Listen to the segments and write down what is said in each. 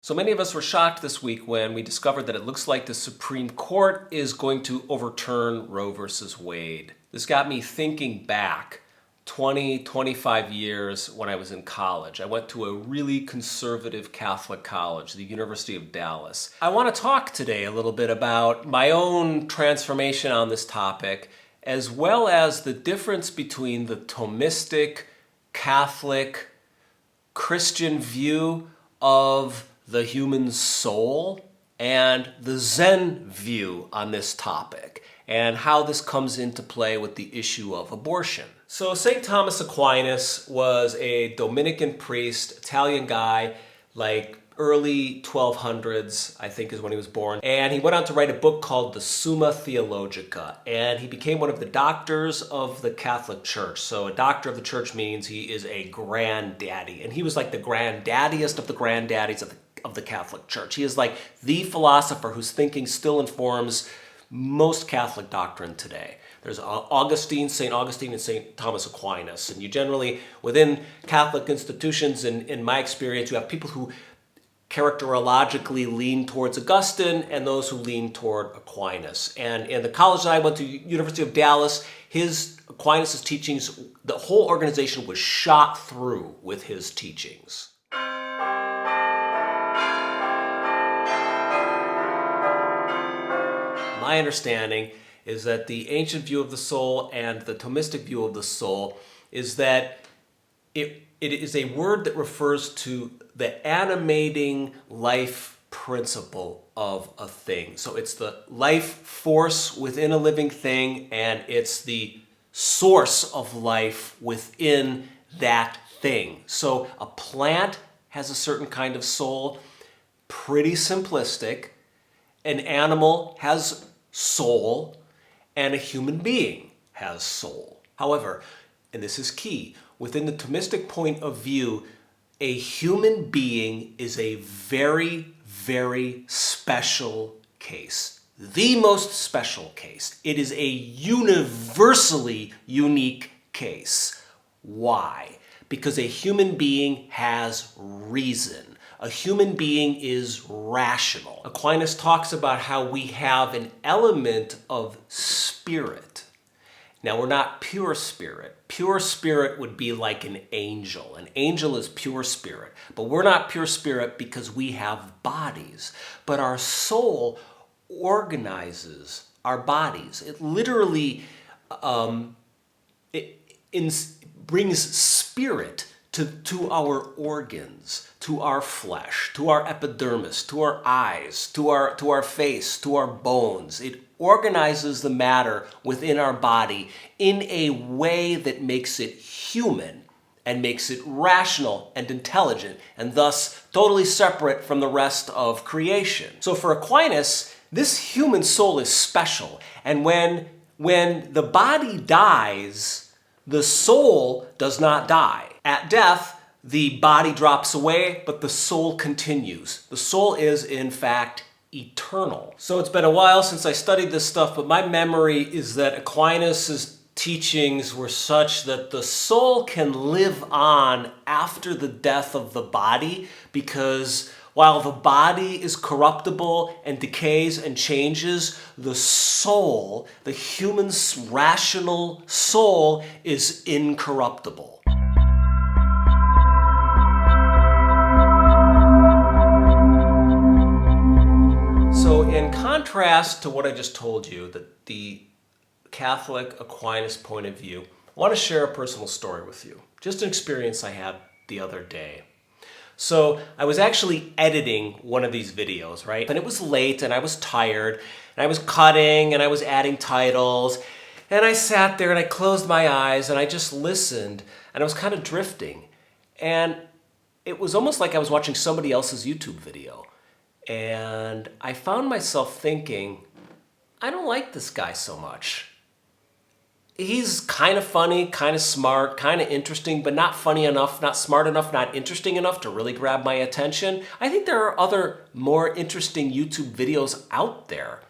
So many of us were shocked this week when we discovered that it looks like the Supreme Court is going to overturn Roe versus Wade. This got me thinking back 20, 25 years when I was in college. I went to a really conservative Catholic college, the University of Dallas. I want to talk today a little bit about my own transformation on this topic, as well as the difference between the thomistic, Catholic, Christian view of the human soul and the Zen view on this topic, and how this comes into play with the issue of abortion. So St. Thomas Aquinas was a Dominican priest, Italian guy, like early 1200s, I think is when he was born. And he went on to write a book called the Summa Theologica. And he became one of the doctors of the Catholic Church. So a doctor of the church means he is a granddaddy. And he was like the granddaddiest of the granddaddies of the Catholic Church. He is like the philosopher whose thinking still informs most Catholic doctrine today. There's Augustine, and St. Thomas Aquinas. And you generally, within Catholic institutions, in my experience, you have people who characterologically lean towards Augustine and those who lean toward Aquinas. And in the college that I went to, University of Dallas, Aquinas' teachings, the whole organization was shot through with his teachings. My understanding is that the ancient view of the soul and the Thomistic view of the soul is that it is a word that refers to the animating life principle of a thing. So it's the life force within a living thing, and it's the source of life within that thing. So a plant has a certain kind of soul, pretty simplistic. An animal has soul, and a human being has soul. However, and this is key, within the Thomistic point of view, a human being is a very, very special case. The most special case. It is a universally unique case. Why? Because a human being has reason. A human being is rational. Aquinas talks about how we have an element of spirit. Now, we're not pure spirit. Pure spirit would be like an angel. An angel is pure spirit. But we're not pure spirit because we have bodies. But our soul organizes our bodies. It literally brings spirit to our organs, to our flesh, to our epidermis, to our eyes, to our face, to our bones. It organizes the matter within our body in a way that makes it human and makes it rational and intelligent, and thus totally separate from the rest of creation. So for Aquinas, this human soul is special, and when the body dies, the soul does not die. At death, the body drops away, but the soul continues. The soul is, in fact, eternal. So it's been a while since I studied this stuff, but my memory is that Aquinas' teachings were such that the soul can live on after the death of the body, because while the body is corruptible and decays and changes, the soul, the human rational soul, is incorruptible. So in contrast to what I just told you, the Catholic Aquinas point of view, I want to share a personal story with you. Just an experience I had the other day. So I was actually editing one of these videos, right? And it was late and I was tired and I was cutting and I was adding titles, and I sat there and I closed my eyes and I just listened, and I was kind of drifting. And it was almost like I was watching somebody else's YouTube video. And I found myself thinking, I don't like this guy so much. He's kind of funny, kind of smart, kind of interesting, but not funny enough, not smart enough, not interesting enough to really grab my attention. I think there are other more interesting YouTube videos out there.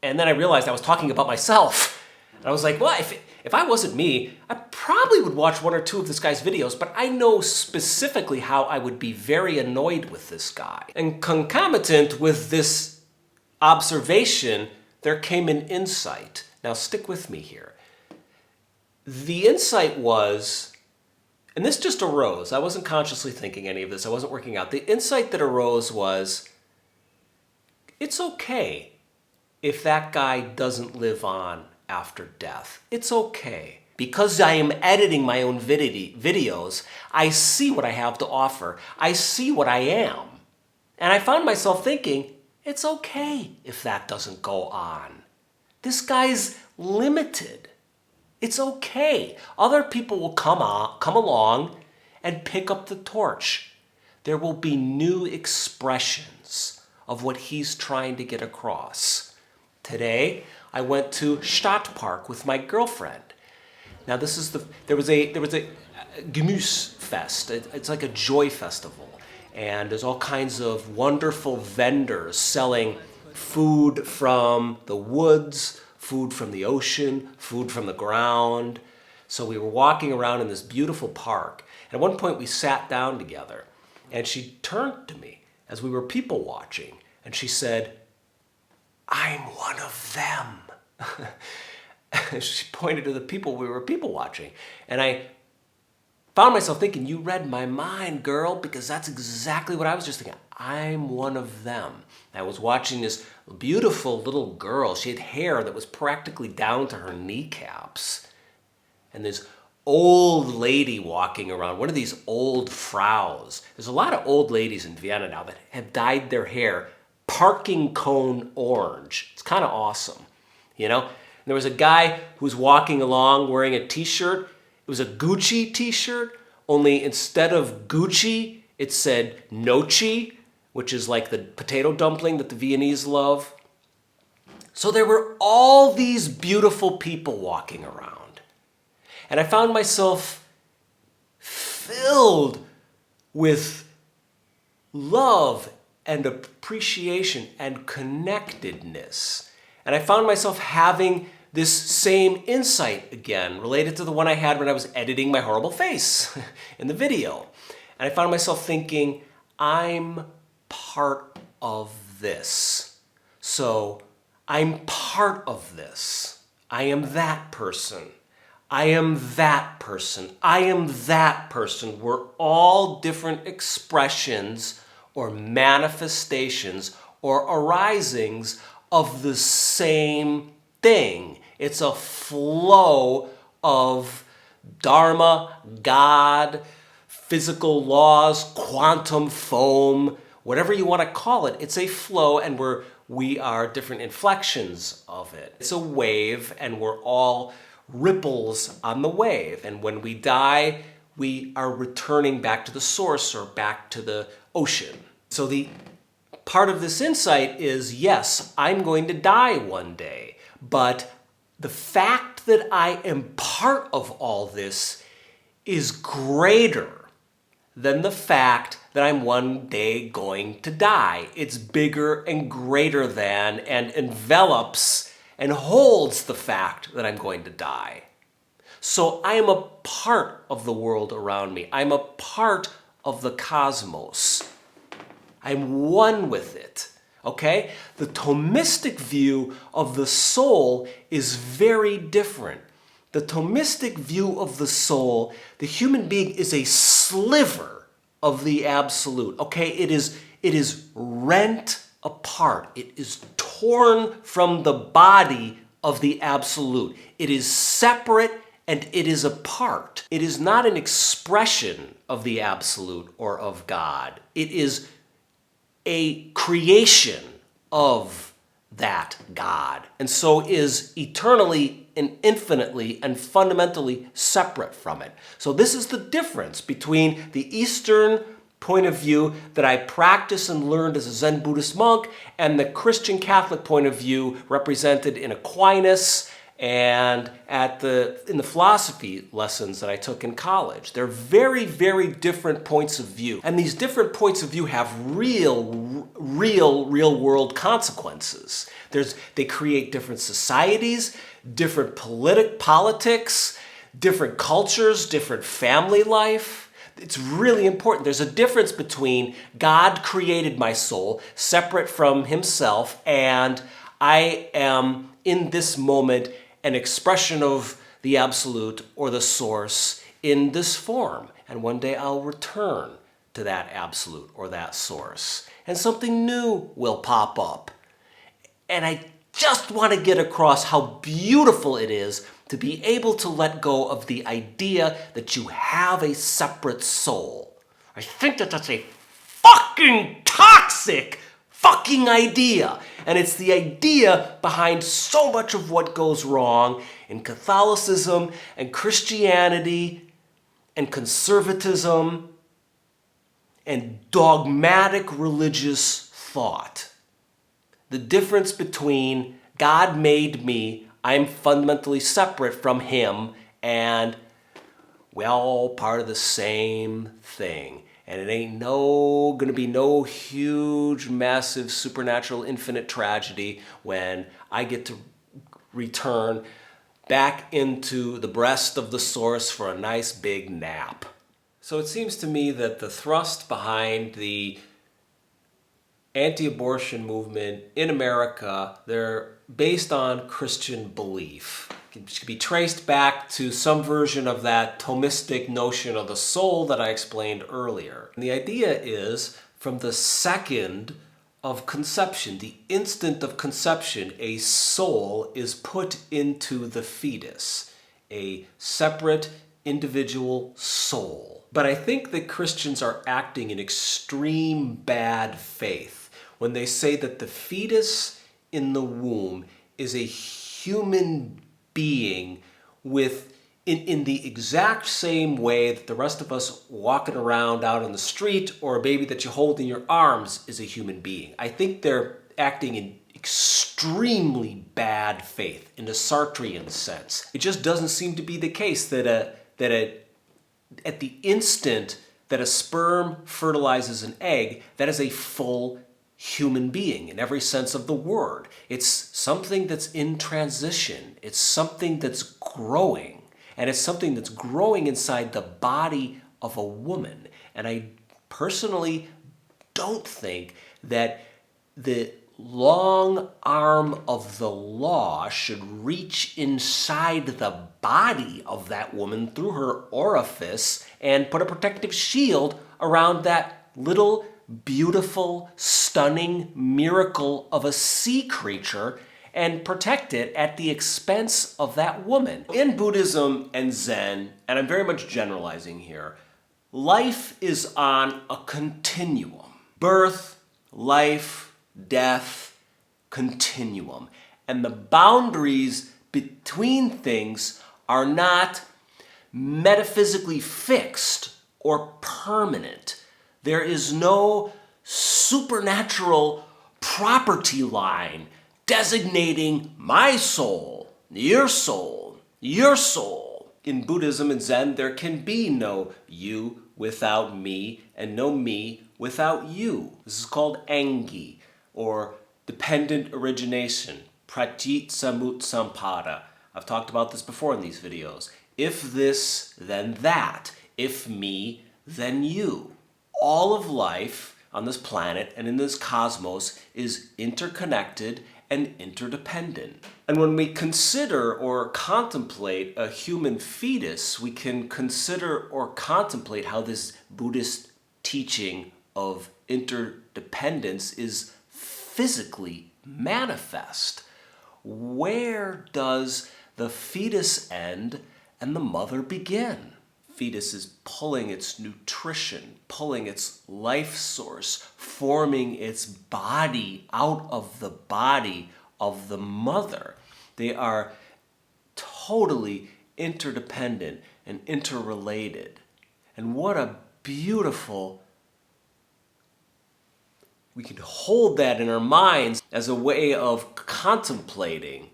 And then I realized I was talking about myself. And I was like, well, if I wasn't me, I probably would watch one or two of this guy's videos, but I know specifically how I would be very annoyed with this guy. And concomitant with this observation, there came an insight. Now stick with me here. The insight was, and this just arose, I wasn't consciously thinking any of this, I wasn't working out. The insight that arose was, it's okay if that guy doesn't live on after death. It's okay. Because I am editing my own videos, I see what I have to offer. I see what I am. And I found myself thinking, it's okay if that doesn't go on. This guy's limited. It's okay. Other people will come along and pick up the torch. There will be new expressions of what he's trying to get across. Today, I went to Stadtpark with my girlfriend. Now this is there was a Gemüsefest. It's like a joy festival. And there's all kinds of wonderful vendors selling food from the woods, food from the ocean, food from the ground. So we were walking around in this beautiful park. And at one point we sat down together and she turned to me as we were people watching, and she said, I'm one of them. She pointed to the people we were people watching. And I found myself thinking, you read my mind, girl, because that's exactly what I was just thinking. I'm one of them. I was watching this beautiful little girl. She had hair that was practically down to her kneecaps. And this old lady walking around, one of these old fraus. There's a lot of old ladies in Vienna now that have dyed their hair parking cone orange. It's kind of awesome, you know? And there was a guy who was walking along wearing a t-shirt. It was a Gucci t-shirt, only instead of Gucci, it said Noci, which is like the potato dumpling that the Viennese love. So there were all these beautiful people walking around. And I found myself filled with love and appreciation and connectedness. And I found myself having this same insight again, related to the one I had when I was editing my horrible face in the video. And I found myself thinking, I'm part of this. So I'm part of this. I am that person. I am that person. I am that person. We're all different expressions or manifestations or arisings of the same thing. It's a flow of dharma, God, physical laws, quantum foam, whatever you want to call it. It's a flow, and we are different inflections of it. It's a wave, and we're all ripples on the wave. And when we die, we are returning back to the source or back to the ocean. So the part of this insight is, yes, I'm going to die one day, but the fact that I am part of all this is greater than the fact that I'm one day going to die. It's bigger and greater than, and envelops and holds the fact that I'm going to die. So I am a part of the world around me. I'm a part of the cosmos. I'm one with it, okay? The thomistic view of the soul is very different. The thomistic view of the soul, the human being is a sliver of the absolute, okay? It is rent apart. It is torn from the body of the absolute. It is separate and it is apart. It is not an expression of the absolute or of God. It is a creation of that God, and so is eternally and infinitely and fundamentally separate from it. So this is the difference between the Eastern point of view that I practiced and learned as a Zen Buddhist monk and the Christian Catholic point of view represented in Aquinas and in the philosophy lessons that I took in college. They're very, very different points of view. And these different points of view have real world consequences. They create different societies. different politics, different cultures, different family life. It's really important. There's a difference between God created my soul separate from himself, and I am in this moment an expression of the absolute or the source in this form. And one day I'll return to that absolute or that source, and something new will pop up. And I just want to get across how beautiful it is to be able to let go of the idea that you have a separate soul. I think that that's a fucking toxic fucking idea. And it's the idea behind so much of what goes wrong in Catholicism and Christianity and conservatism and dogmatic religious thought. The difference between God made me, I'm fundamentally separate from him, and we're all part of the same thing. And it ain't gonna be no huge, massive, supernatural, infinite tragedy when I get to return back into the breast of the source for a nice big nap. So it seems to me that the thrust behind the anti-abortion movement in America, they're based on Christian belief. It can be traced back to some version of that thomistic notion of the soul that I explained earlier. And the idea is, from the second of conception, the instant of conception, a soul is put into the fetus, a separate individual soul. But I think that Christians are acting in extreme bad faith when they say that the fetus in the womb is a human being with, in the exact same way that the rest of us walking around out on the street or a baby that you hold in your arms is a human being. I think they're acting in extremely bad faith in a Sartrean sense. It just doesn't seem to be the case that at the instant that a sperm fertilizes an egg, that is a full human being in every sense of the word. It's something that's in transition. It's something that's growing. And it's something that's growing inside the body of a woman. And I personally don't think that the long arm of the law should reach inside the body of that woman through her orifice and put a protective shield around that little beautiful, stunning miracle of a sea creature and protect it at the expense of that woman. In Buddhism and Zen, and I'm very much generalizing here, life is on a continuum. Birth, life, death, continuum. And the boundaries between things are not metaphysically fixed or permanent. There is no supernatural property line designating my soul, your soul, your soul. In Buddhism and Zen, there can be no you without me and no me without you. This is called Engi, or dependent origination, pratitsamutsampada. I've talked about this before in these videos. If this, then that. If me, then you. All of life on this planet and in this cosmos is interconnected and interdependent. And when we consider or contemplate a human fetus, we can consider or contemplate how this Buddhist teaching of interdependence is physically manifest. Where does the fetus end and the mother begin? Fetus is pulling its nutrition, pulling its life source, forming its body out of the body of the mother. They are totally interdependent and interrelated. And what a beautiful, we can hold that in our minds as a way of contemplating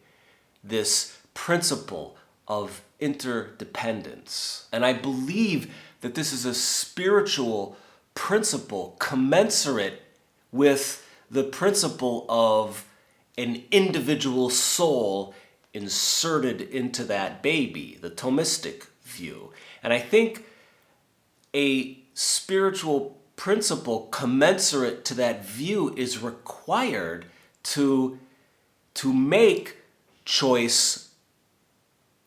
this principle of interdependence. And I believe that this is a spiritual principle commensurate with the principle of an individual soul inserted into that baby, the thomistic view. And I think a spiritual principle commensurate to that view is required to make choice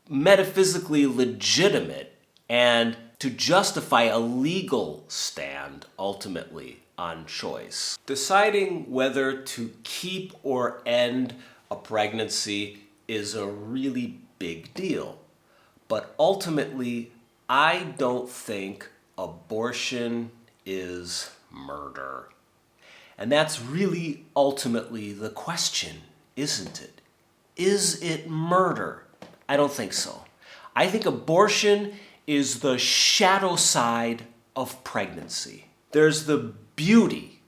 metaphysically legitimate and to justify a legal stand ultimately on choice. Deciding whether to keep or end a pregnancy is a really big deal. But ultimately, I don't think abortion is murder. And that's really ultimately the question, isn't it? Is it murder? I don't think so. I think abortion is the shadow side of pregnancy. There's the beauty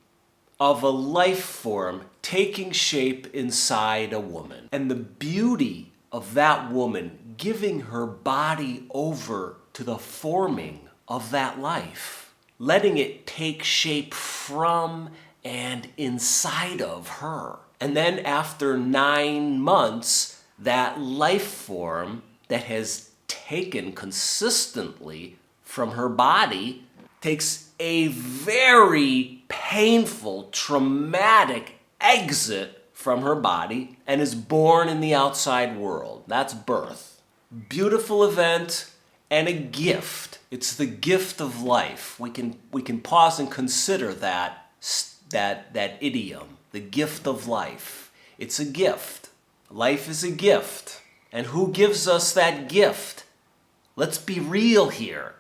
of a life form taking shape inside a woman, and the beauty of that woman giving her body over to the forming of that life, letting it take shape from and inside of her. And then after 9 months, that life form that has taken consistently from her body takes a very painful, traumatic exit from her body and is born in the outside world. That's birth. Beautiful event and a gift. It's the gift of life. We can pause and consider that idiom, the gift of life. It's a gift. Life is a gift. And who gives us that gift? Let's be real here.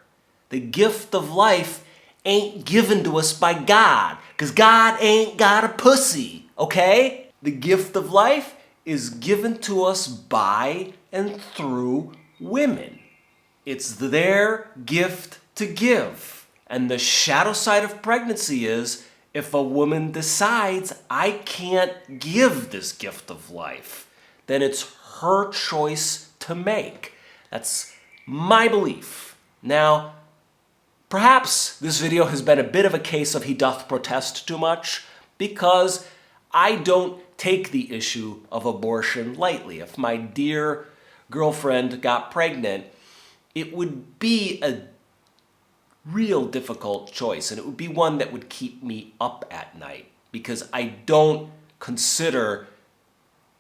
The gift of life ain't given to us by God, because God ain't got a pussy, okay? The gift of life is given to us by and through women. It's their gift to give. And the shadow side of pregnancy is if a woman decides, I can't give this gift of life, then it's her choice to make. That's my belief. Now, perhaps this video has been a bit of a case of he doth protest too much, because I don't take the issue of abortion lightly. If my dear girlfriend got pregnant, it would be a real difficult choice, and it would be one that would keep me up at night, because I don't consider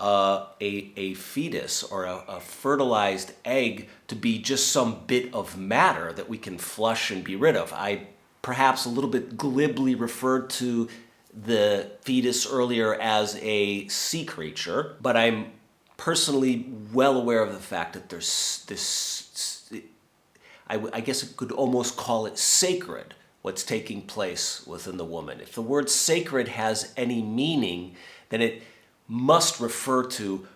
a fetus or a fertilized egg to be just some bit of matter that we can flush and be rid of. I perhaps a little bit glibly referred to the fetus earlier as a sea creature, but I'm personally well aware of the fact that there's this, I guess I could almost call it sacred, what's taking place within the woman. If the word sacred has any meaning, then it must refer to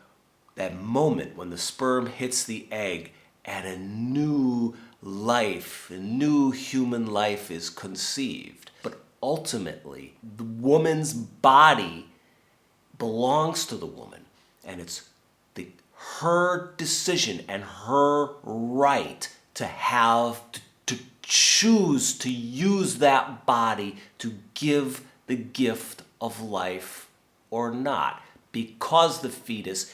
that moment when the sperm hits the egg and a new life, a new human life is conceived. But ultimately, the woman's body belongs to the woman, and it's her decision and her right to have, to choose to use that body to give the gift of life or not, because the fetus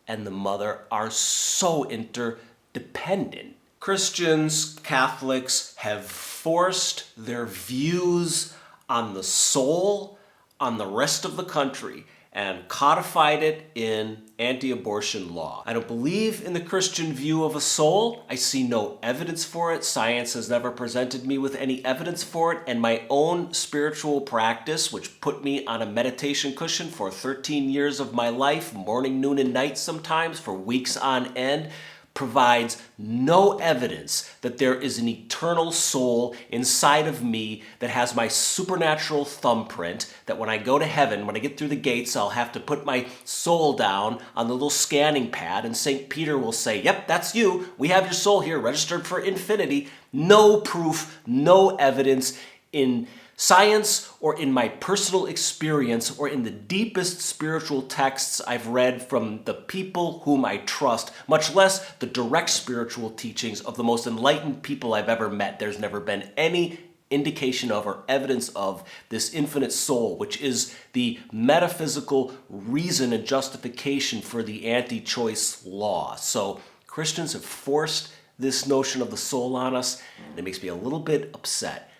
and the mother are so interdependent. Christians, Catholics have forced their views on the soul on the rest of the country and codified it in anti-abortion law. I don't believe in the Christian view of a soul. I see no evidence for it. Science has never presented me with any evidence for it, and my own spiritual practice, which put me on a meditation cushion for 13 years of my life, morning, noon, and night sometimes, for weeks on end, provides no evidence that there is an eternal soul inside of me that has my supernatural thumbprint, that when I go to heaven, when I get through the gates, I'll have to put my soul down on the little scanning pad, and St. Peter will say, yep, that's you. We have your soul here registered for infinity. No proof, no evidence in science or in my personal experience or in the deepest spiritual texts I've read from the people whom I trust, much less the direct spiritual teachings of the most enlightened people I've ever met. There's never been any indication of or evidence of this infinite soul, which is the metaphysical reason and justification for the anti-choice law. So Christians have forced this notion of the soul on us, and it makes me a little bit upset.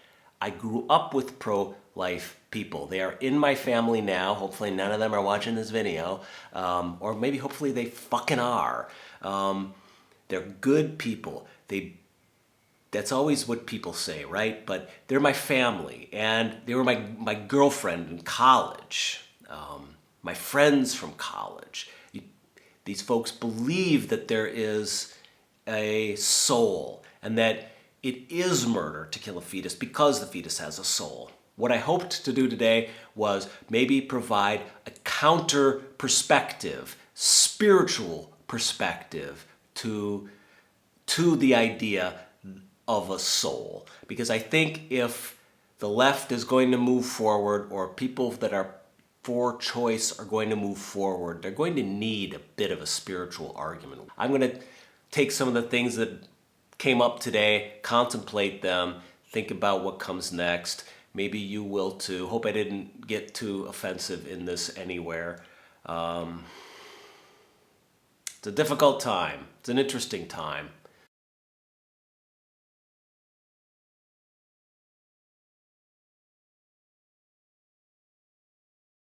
I grew up with pro-life people. They are in my family now. Hopefully none of them are watching this video, or maybe hopefully they fucking are. They're good people. That's always what people say, right? But they're my family, and they were my girlfriend in college, my friends from college. These folks believe that there is a soul and that it is murder to kill a fetus because the fetus has a soul. What I hoped to do today was maybe provide a counter perspective, spiritual perspective to the idea of a soul. Because I think if the left is going to move forward, or people that are for choice are going to move forward, they're going to need a bit of a spiritual argument. I'm going to take some of the things that came up today, contemplate them, think about what comes next. Maybe you will too. Hope I didn't get too offensive in this anywhere. It's a difficult time. It's an interesting time.